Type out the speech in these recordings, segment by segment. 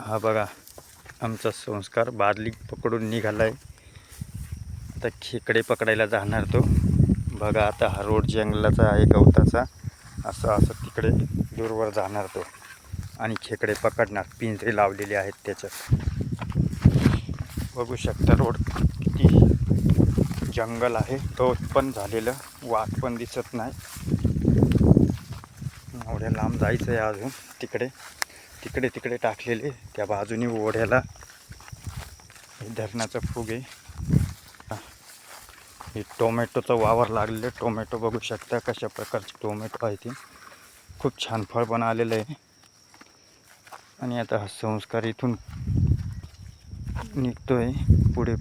हा बघा आमचा संस्कार बादली पकडून निघालाय. आता खेकडे पकडायला जाणार तो. बघा आता हा रोड जंगलाचा आहे गवताचा. असं तिकडे दूरवर जाणार तो आणि खेकडे पकडणार. पिंजरे लावलेले आहेत त्याच्यात. बघू शकता रोड किती जंगल आहे. गवत पण झालेलं, वाट पण दिसत नाही. एवढ्या लांब जायचं आहे अजून. तिकडे टाकलेले त्या बाजूने ओढ्याला धरणाचं फूग आहे. हे टोमॅटोचं वावर लागलेलं. टोमॅटो बघू शकता कशा प्रकारचे टोमॅटो आहे ते. खूप छान फळ पण आलेलं आहे. आणि आता हा संस्कार इथून निघतोय पुढे.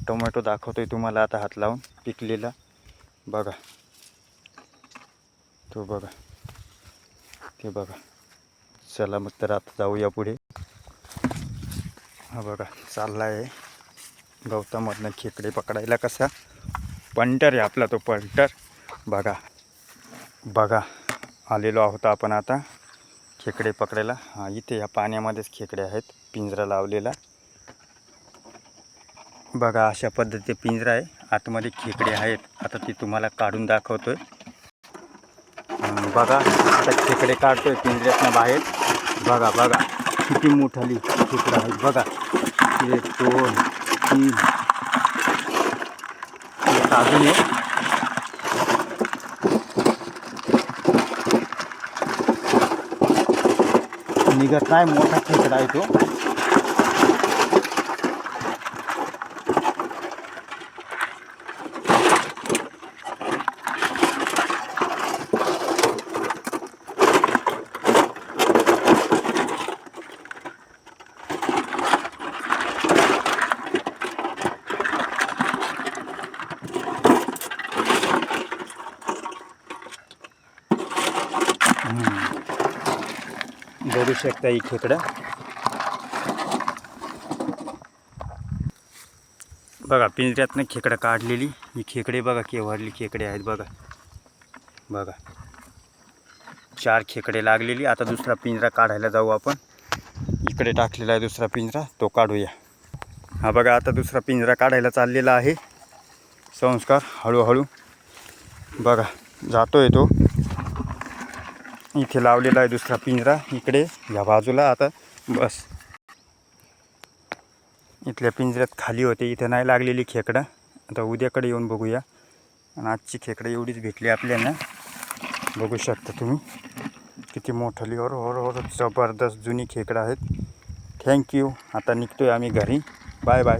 टोमॅटो दाखवतोय तुम्हाला आता हात लावून पिकलेला. बघा तो, बघा ते बघा. चला मग तर आता जाऊया पुढे. हा बघा चालला आहे गवतामधनं खेकडे पकडायला. कसा पंटर आहे आपला तो पंटर. बघा आलेलो आहोत आपण आता खेकडे पकडायला. हा इथे या पाण्यामध्येच खेकडे आहेत. पिंजरा लावलेला बघा. अशा पद्धतीचे पिंजरा आहे. आतमध्ये खेकडे आहेत. आता ती तुम्हाला काढून दाखवतोय. बघा आता खेकडे काढतोय पिंजऱ्यातनं बाहेर. बघा किती मोठाली खेकडं आहेत. बघा 1 2 3 अजून एक. निघत नाही, मोठा खेकडा आहे तो. बघू शकता ही खेकडं. बघा पिंजऱ्यातनं खेकडं काढलेली ही खेकडे. बघा केव्हारली खेकडे आहेत. बघा 4 खेकडे लागलेली. आता दुसरा पिंजरा काढायला जाऊ आपण. इकडे टाकलेला आहे दुसरा पिंजरा, तो काढूया. हा बघा आता दुसरा पिंजरा काढायला चाललेला आहे संस्कार. हळूहळू बघा जातोय तो. इथे लावलेला आहे दुसरा पिंजरा इकडे या बाजूला. आता बस इथल्या पिंजऱ्यात खाली होते, इथे नाही लागलेली खेकडं. आता उद्याकडे येऊन बघूया. आणि आजची खेकडं एवढीच भेटली आपल्याला. बघू शकता तुम्ही किती मोठाली और जबरदस्त जुनी खेकडं आहेत. थँक्यू. आता निघतोय आम्ही घरी. Bye bye.